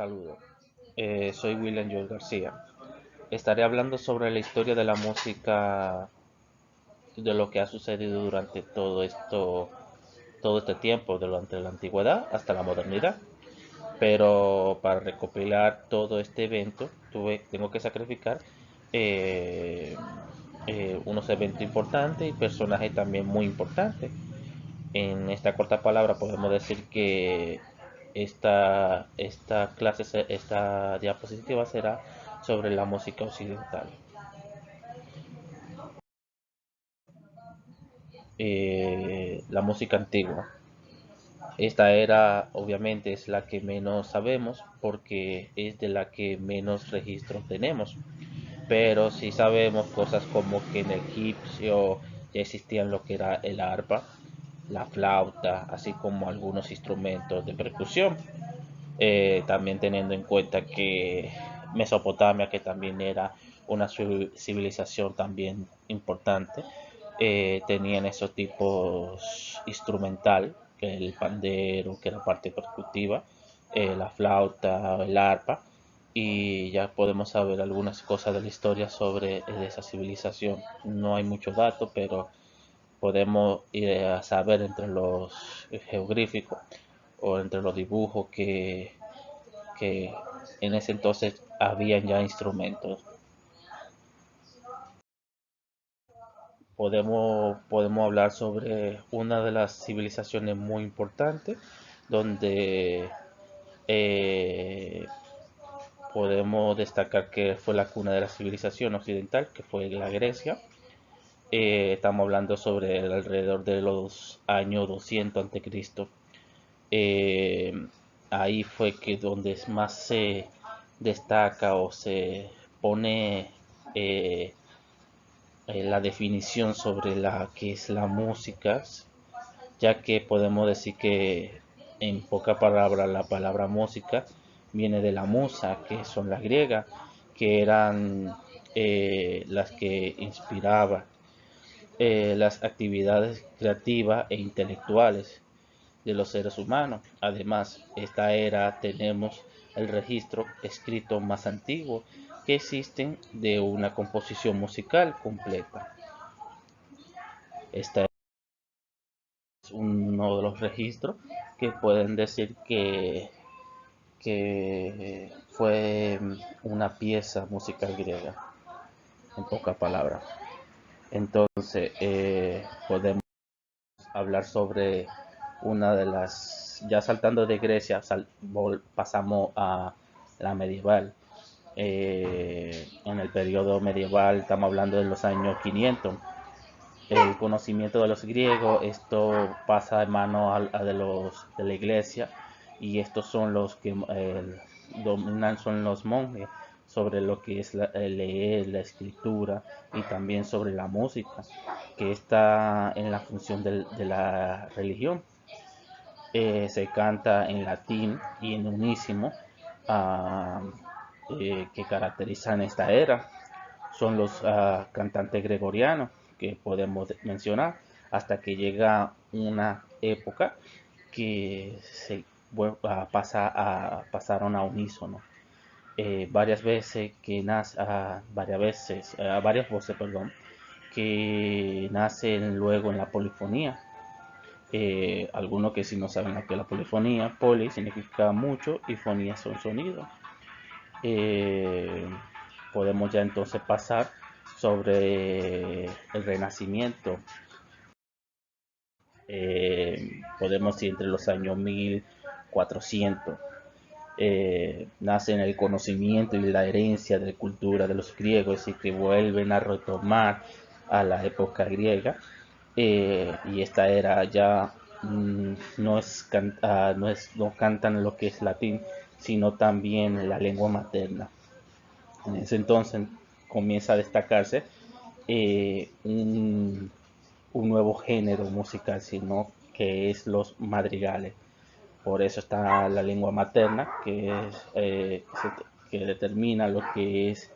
Saludos, soy William Joel García. Estaré hablando sobre la historia de la música, de lo que ha sucedido durante todo este tiempo, durante la antigüedad hasta la modernidad. Pero para recopilar todo este evento, tengo que sacrificar eh, unos eventos importantes y personajes también muy importantes. En esta corta palabra podemos decir que esta diapositiva será sobre la música occidental. La música antigua. Esta era obviamente es la que menos sabemos porque es de la que menos registros tenemos. Pero sí sabemos cosas como que en el egipcio ya existían lo que era el arpa, la flauta, así como algunos instrumentos de percusión. También teniendo en cuenta que Mesopotamia, que también era una civilización también importante, tenían esos tipos instrumental, que el pandero, que era parte percutiva, la flauta, el arpa, y ya podemos saber algunas cosas de la historia sobre esa civilización. No hay muchos datos, pero podemos ir a saber entre los geográficos o entre los dibujos que en ese entonces habían ya instrumentos. Podemos hablar sobre una de las civilizaciones muy importantes, donde eh, podemos destacar que fue la cuna de la civilización occidental, que fue la Grecia. Estamos hablando sobre alrededor de los años 200 a.C. Eh, Ahí fue que donde más se destaca o se pone la definición sobre la que es la música, ya que podemos decir que en pocas palabras la palabra música viene de la musa, que son las griegas, que eran las que inspiraban las actividades creativas e intelectuales de los seres humanos. Además, esta era tenemos el registro escrito más antiguo que existen de una composición musical completa. Este es uno de los registros que pueden decir que fue una pieza musical griega, en pocas palabras. Entonces, podemos hablar sobre una de las, ya saltando de Grecia, pasamos a la medieval. En el periodo medieval estamos hablando de los años 500. El conocimiento de los griegos, esto pasa de mano de la iglesia, y estos son los que dominan, son los monjes sobre lo que es leer, la escritura, y también sobre la música, que está en la función de la religión. Se canta en latín y en unísimo, ah, que caracterizan esta era. Son los cantantes gregorianos que podemos mencionar, hasta que llega una época que pasa a pasaron a unísono. Varias voces, perdón, que nacen luego en la polifonía. Algunos que si no saben lo que es la polifonía, poli significa mucho y fonía son sonidos. Eh, Podemos ya entonces pasar sobre el Renacimiento. Podemos ir entre los años 1400. Nacen el conocimiento y la herencia de la cultura de los griegos, y que vuelven a retomar a la época griega. Y esta era ya no cantan lo que es latín, sino también la lengua materna. En ese entonces comienza a destacarse un nuevo género musical, sino que es los madrigales. Por eso está la lengua materna, que determina lo que es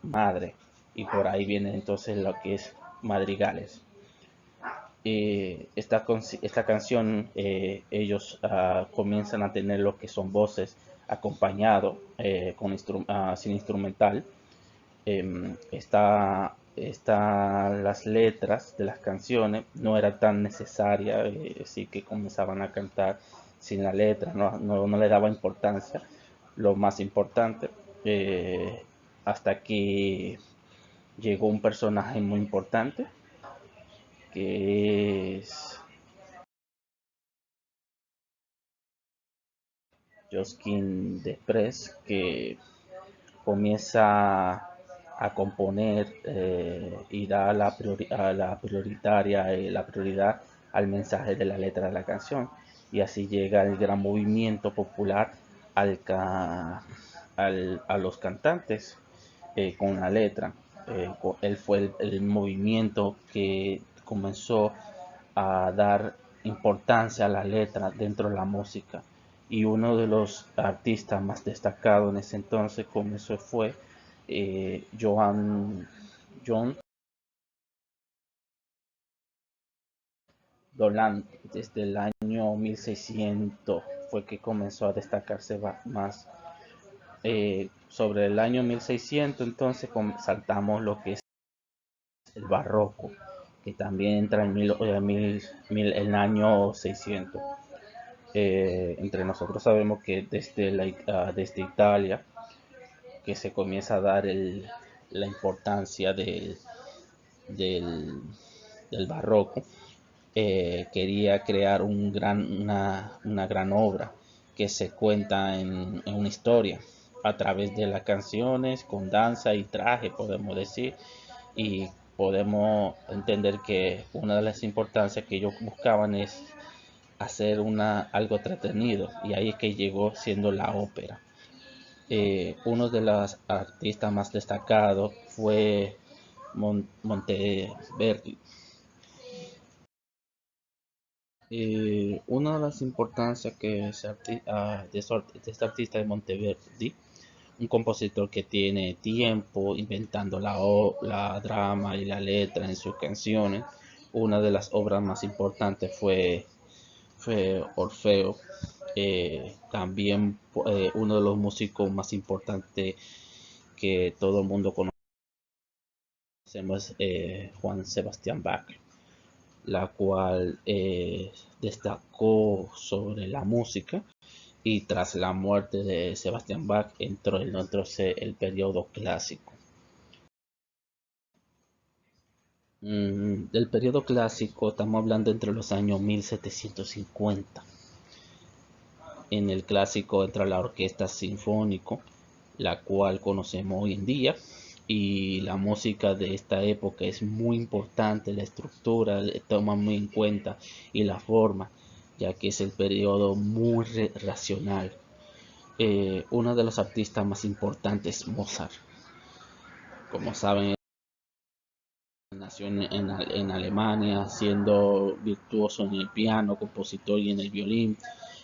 madre, y por ahí viene entonces lo que es madrigales. esta canción, ellos comienzan a tener lo que son voces acompañado sin instrumental. Las letras de las canciones no era tan necesaria, así que comenzaban a cantar sin la letra, no le daba importancia, lo más importante, hasta que llegó un personaje muy importante, que es Josquin Desprez, que comienza a componer y da la prioridad al mensaje de la letra de la canción, y así llega el gran movimiento popular a los cantantes con la letra. Él fue el movimiento que comenzó a dar importancia a la letra dentro de la música, y uno de los artistas más destacados en ese entonces comenzó fue John Dolan. Desde el año 1600 fue que comenzó a destacarse más. Sobre el año 1600 entonces saltamos lo que es el barroco, que también entra en el año 600. Entre nosotros sabemos que desde Italia que se comienza a dar la importancia del, del barroco. Quería crear una gran obra que se cuenta en una historia a través de las canciones, con danza y traje, podemos decir, y podemos entender que una de las importancias que ellos buscaban es hacer algo entretenido, y ahí es que llegó siendo la ópera. Uno de los artistas más destacados fue Monteverdi. Una de las importancias de este artista de Monteverdi, un compositor que tiene tiempo inventando la drama y la letra en sus canciones. Una de las obras más importantes fue Orfeo. También uno de los músicos más importantes que todo el mundo conocemos, Juan Sebastián Bach, la cual destacó sobre la música, y tras la muerte de Sebastián Bach entró el periodo clásico. Del periodo clásico estamos hablando entre los años 1750. En el clásico entra la orquesta sinfónica, la cual conocemos hoy en día, y la música de esta época es muy importante, la estructura toma muy en cuenta, y la forma, ya que es el periodo muy racional. Uno de los artistas más importantes, Mozart. Como saben, nació en Alemania, siendo virtuoso en el piano, compositor y en el violín.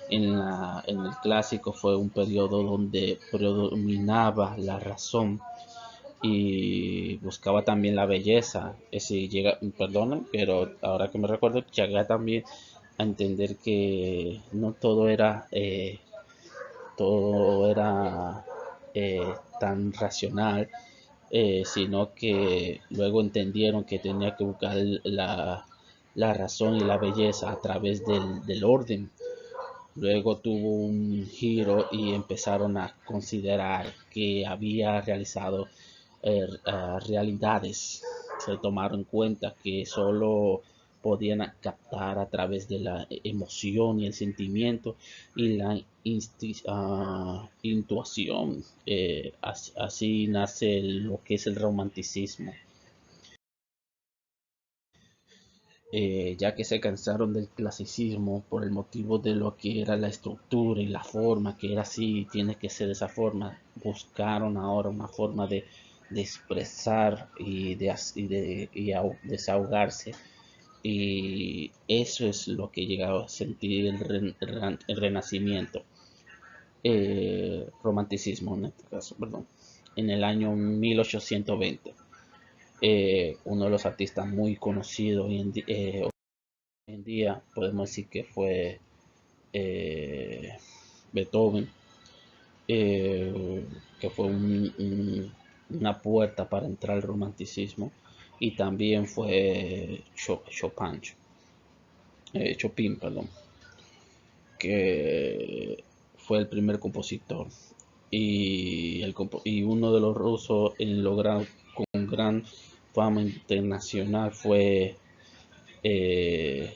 En el clásico fue un periodo donde predominaba la razón y buscaba también la belleza. Perdonen, pero ahora que me recuerdo, llegué también a entender que no todo era tan racional, sino que luego entendieron que tenía que buscar la razón y la belleza a través del orden. Luego tuvo un giro y empezaron a considerar que había realizado realidades. Se tomaron en cuenta que solo podían captar a través de la emoción y el sentimiento y la intuición. Así nace lo que es el romanticismo. Ya que se cansaron del clasicismo por el motivo de lo que era la estructura y la forma, que era así, tiene que ser de esa forma. Buscaron ahora una forma de expresar desahogarse, y eso es lo que llegaba a sentir el Renacimiento, romanticismo en este caso, perdón, en el año 1820. Uno de los artistas muy conocidos hoy en día, en día podemos decir que fue eh, Beethoven, que fue una puerta para entrar al romanticismo, y también fue Chopin, perdón, que fue el primer compositor y uno de los rusos en lograr con gran fama internacional fue eh,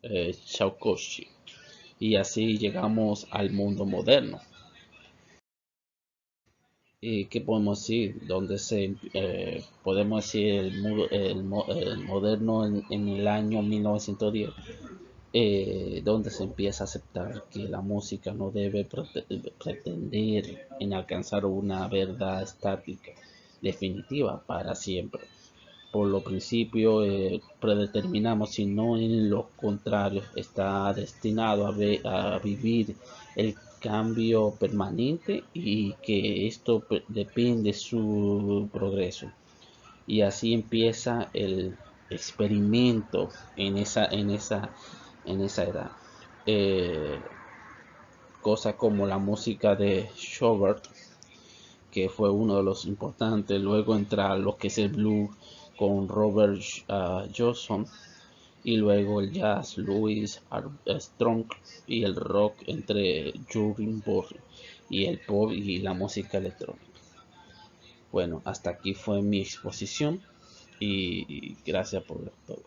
eh, Tchaikovsky. Y así llegamos al mundo moderno. ¿Y qué podemos decir? Podemos decir el moderno en el año 1910, donde se empieza a aceptar que la música no debe pretender en alcanzar una verdad estática definitiva para siempre. Por lo principio predeterminamos, sino en lo contrario, está destinado a vivir el cambio permanente y que esto depende de su progreso. Y así empieza el experimento en esa edad. Eh, Cosas como la música de Schubert, que fue uno de los importantes. Luego entra lo que es el blues con Robert Johnson, y luego el jazz, Louis Armstrong, y el rock entre Jürgen Bosch, y el pop y la música electrónica. Bueno, hasta aquí fue mi exposición y gracias por todo.